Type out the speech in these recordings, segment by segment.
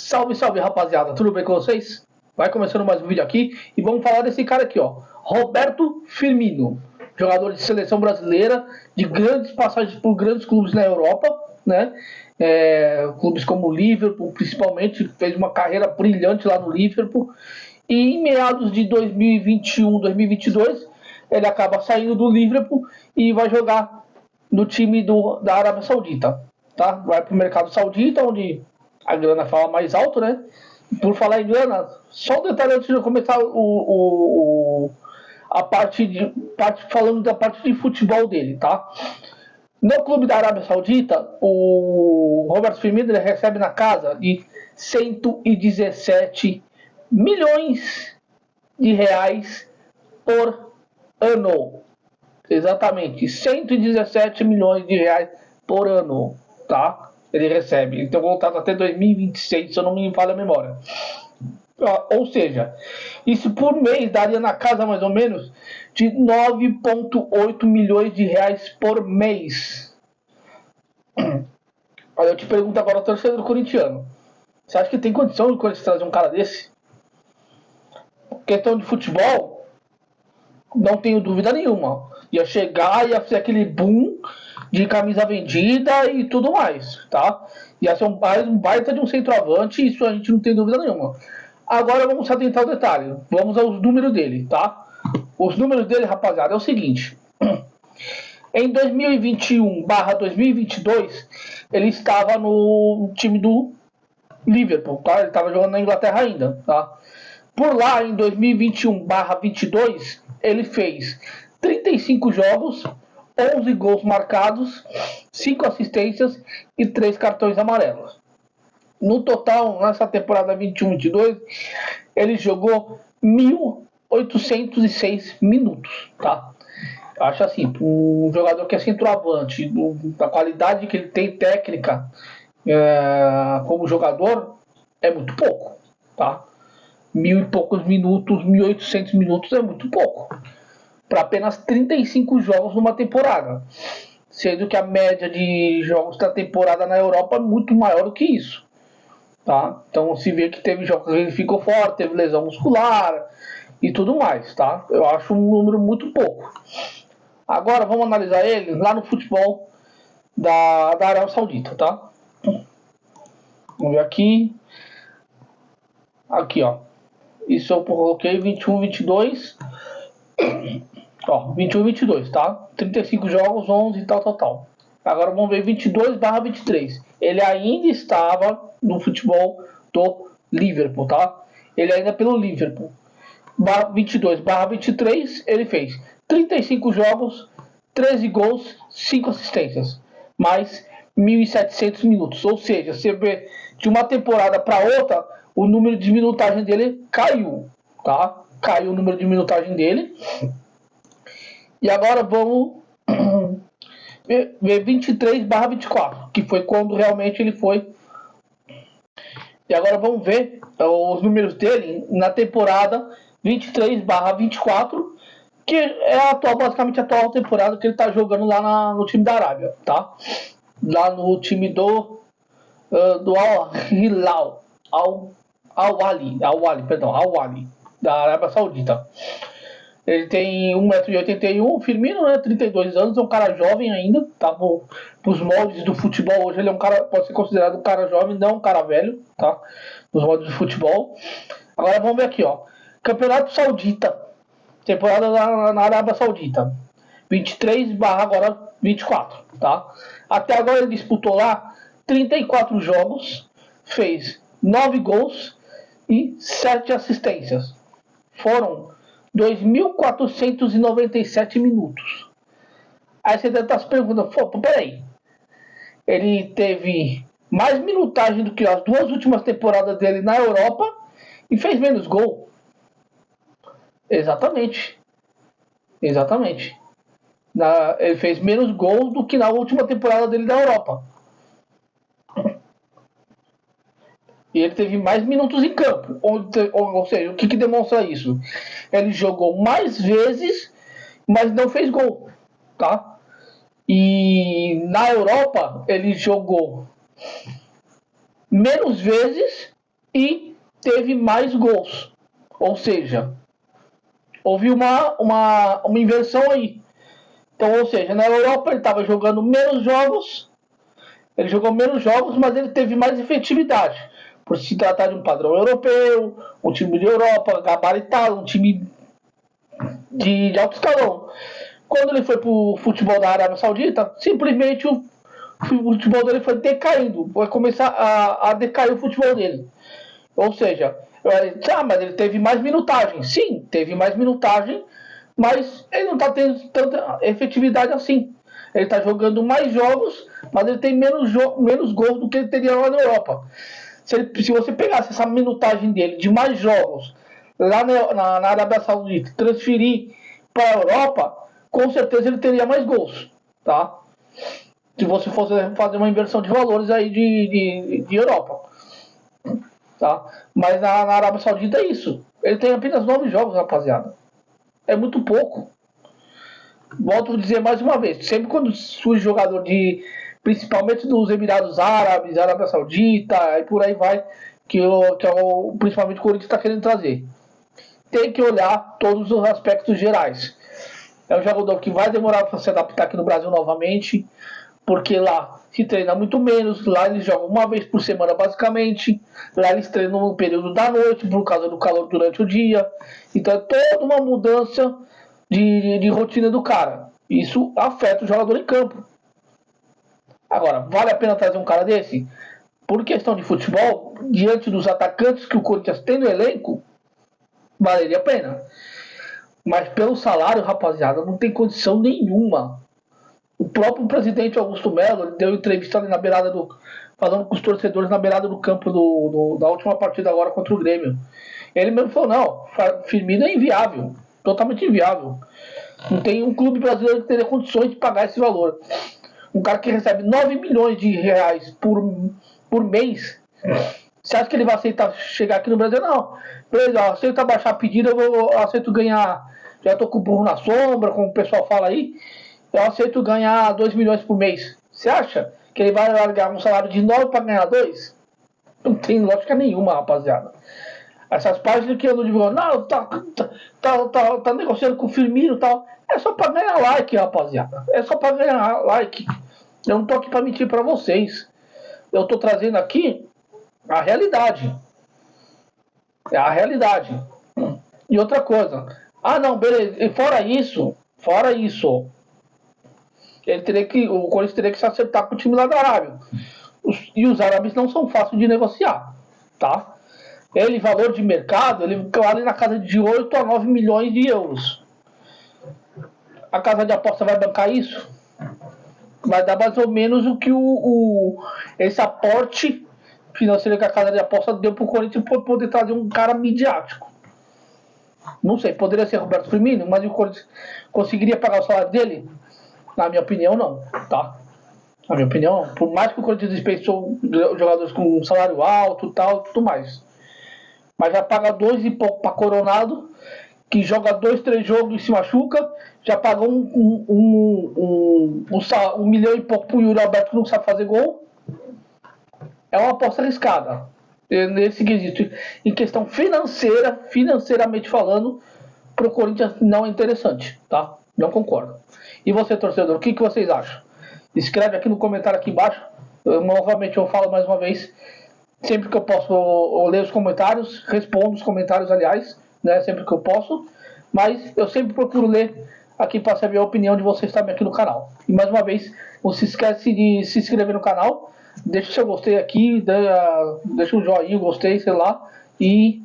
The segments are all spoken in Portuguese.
Salve, salve, rapaziada, tudo bem com vocês? Vai começando mais um vídeo aqui e vamos falar desse cara aqui, ó, Roberto Firmino, jogador de seleção brasileira, de grandes passagens por grandes clubes na Europa, né? Clubes como o Liverpool, principalmente, fez uma carreira brilhante lá no Liverpool. E em meados de 2021, 2022, ele acaba saindo do Liverpool e vai jogar no time da Arábia Saudita, tá? Vai para o mercado saudita, onde a grana fala mais alto, né? Por falar em grana, só um detalhe antes de começar a falando da parte de futebol dele, tá? No clube da Arábia Saudita, o Roberto Firmino ele recebe na casa de 117 milhões de reais por ano. Exatamente, 117 milhões de reais por ano, tá? Ele recebe. Ele tem um contrato até 2026, se eu não me falha a memória. Ou seja, isso por mês daria na casa mais ou menos de 9,8 milhões de reais por mês. Olha, eu te pergunto agora, torcedor corintiano, você acha que tem condição de Corinthians trazer um cara desse? Questão de futebol, não tenho dúvida nenhuma. Ia chegar, ia ser aquele boom de camisa vendida e tudo mais, tá? Ia ser um baita de um centroavante, isso a gente não tem dúvida nenhuma. Agora vamos se atentar ao detalhe, vamos aos números dele, tá? Os números dele, rapaziada, é o seguinte. Em 2021/2022, ele estava no time do Liverpool, tá? Ele estava jogando na Inglaterra ainda, tá? Por lá, em 2021/22, ele fez 35 jogos, 11 gols marcados, 5 assistências e 3 cartões amarelos. No total, nessa temporada 21/22, ele jogou 1.806 minutos, tá? Eu acho assim, um jogador que é centroavante, da qualidade que ele tem técnica como jogador, é muito pouco, tá? 1.000 e poucos minutos, 1.800 minutos é muito pouco para apenas 35 jogos numa temporada, sendo que a média de jogos da temporada na Europa é muito maior do que isso, tá? Então se vê que teve jogos que ele ficou fora, teve lesão muscular e tudo mais, tá? Eu acho um número muito pouco. Agora vamos analisar ele lá no futebol da Arábia Saudita, tá? Vamos ver aqui. Aqui, ó. Isso eu coloquei 21/22. Ó, 21/22, tá? 35 jogos, 11 e tal. Agora vamos ver 22/23. Ele ainda estava no futebol do Liverpool, tá? Ele ainda pelo Liverpool. 22/23, ele fez 35 jogos, 13 gols, 5 assistências, mais 1.700 minutos. Ou seja, você vê de uma temporada para outra, o número de minutagem dele caiu, tá? Caiu o número de minutagem dele. E agora vamos ver 23/24, que foi quando realmente ele foi. E agora vamos ver os números dele na temporada 23/24, que é basicamente a atual temporada que ele está jogando lá no time da Arábia, tá? Lá no time do Al-Hilal, Al-Wali, da Arábia Saudita. Ele tem 1,81 m, o Firmino, né, 32 anos, é um cara jovem ainda, tá? Pros moldes do futebol hoje, ele é um cara, pode ser considerado um cara jovem, não um cara velho, tá? Nos moldes do futebol. Agora vamos ver aqui, ó. Campeonato Saudita, temporada na Arábia Saudita, 23/24, tá? Até agora ele disputou lá 34 jogos, fez 9 gols e 7 assistências. Foram 2.497 minutos. Aí você deve estar se perguntando, peraí, ele teve mais minutagem do que as duas últimas temporadas dele na Europa e fez menos gol. Exatamente. Ele fez menos gols do que na última temporada dele na Europa. E ele teve mais minutos em campo. Ou seja, o que demonstra isso? Ele jogou mais vezes, mas não fez gol, tá? E na Europa, ele jogou menos vezes, e teve mais gols. Ou seja, houve uma inversão aí. Então, ou seja, na Europa ele estava jogando menos jogos, ele jogou menos jogos, mas ele teve mais efetividade. Por se tratar de um padrão europeu, um time de Europa, gabaritado, um time de alto escalão. Quando ele foi para o futebol da Arábia Saudita, simplesmente o futebol dele foi decaindo, vai começar a decair o futebol dele. Ou seja, mas ele teve mais minutagem. Sim, teve mais minutagem, mas ele não está tendo tanta efetividade assim. Ele está jogando mais jogos, mas ele tem menos gols do que ele teria lá na Europa. Se você pegasse essa minutagem dele de mais jogos lá na Arábia Saudita, transferir para a Europa, com certeza ele teria mais gols, tá? Se você fosse fazer uma inversão de valores aí de Europa, tá? Mas na Arábia Saudita é isso. Ele tem apenas 9 jogos, rapaziada. É muito pouco. Volto a dizer mais uma vez, sempre quando surge jogador principalmente dos Emirados Árabes, Arábia Saudita, e por aí vai, principalmente o Corinthians está querendo trazer. Tem que olhar todos os aspectos gerais. É um jogador que vai demorar para se adaptar aqui no Brasil novamente, porque lá se treina muito menos, lá eles jogam uma vez por semana basicamente, lá eles treinam no período da noite, por causa do calor durante o dia. Então é toda uma mudança de rotina do cara. Isso afeta o jogador em campo. Agora, vale a pena trazer um cara desse? Por questão de futebol, diante dos atacantes que o Corinthians tem no elenco, valeria a pena. Mas pelo salário, rapaziada, não tem condição nenhuma. O próprio presidente Augusto Melo deu entrevista ali na beirada falando com os torcedores na beirada do campo da última partida agora contra o Grêmio. Ele mesmo falou, não, Firmino é inviável, totalmente inviável. Não tem um clube brasileiro que teria condições de pagar esse valor. Um cara que recebe 9 milhões de reais por mês, você acha que ele vai aceitar chegar aqui no Brasil? Não. Beleza, aceita baixar a pedida, eu aceito ganhar, já tô com o burro na sombra, como o pessoal fala aí, eu aceito ganhar 2 milhões por mês. Você acha que ele vai largar um salário de 9 para ganhar 2? Não tem lógica nenhuma, rapaziada. Essas páginas que andam divulgando, não, tá negociando com o Firmino e tal. É só pra ganhar like, rapaziada. É só pra ganhar like. Eu não tô aqui pra mentir pra vocês. Eu tô trazendo aqui a realidade. É a realidade. E outra coisa. Ah, não, beleza. E fora isso, o Corinthians teria que se acertar com o time lá da Arábia. E os árabes não são fáceis de negociar, tá? Ele, valor de mercado, ele vale na casa de 8 a 9 milhões de euros. A casa de aposta vai bancar isso? Vai dar mais ou menos o que esse aporte financeiro que a casa de aposta deu pro Corinthians para poder trazer um cara midiático. Não sei, poderia ser Roberto Firmino, mas o Corinthians conseguiria pagar o salário dele? Na minha opinião, não, tá? Na minha opinião, por mais que o Corinthians dispensou jogadores com um salário alto e tal, tudo mais. Mas já paga 2 e pouco para Coronado, que joga 2, 3 jogos e se machuca. Já pagou um milhão e pouco pro Yuri Alberto, que não sabe fazer gol. É uma aposta arriscada. Nesse quesito. Em questão financeira, financeiramente falando, pro Corinthians não é interessante, tá? Não concordo. E você, torcedor, o que vocês acham? Escreve aqui no comentário aqui embaixo. Novamente eu falo mais uma vez. Sempre que eu posso, eu leio os comentários, respondo os comentários, aliás, né, sempre que eu posso, mas eu sempre procuro ler aqui para saber a opinião de vocês também aqui no canal. E mais uma vez, não se esquece de se inscrever no canal, deixa o seu gostei aqui, deixa um joinha, gostei, sei lá, e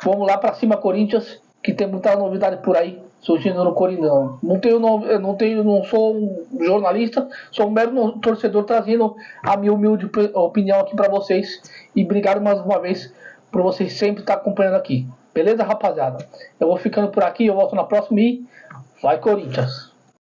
vamos lá para cima, Corinthians, que tem muita novidade por aí surgindo no Corinthians. Não sou um jornalista, sou um mero torcedor trazendo a minha humilde opinião aqui para vocês. E obrigado mais uma vez por vocês sempre estar acompanhando aqui. Beleza, rapaziada? Eu vou ficando por aqui, eu volto na próxima e vai Corinthians!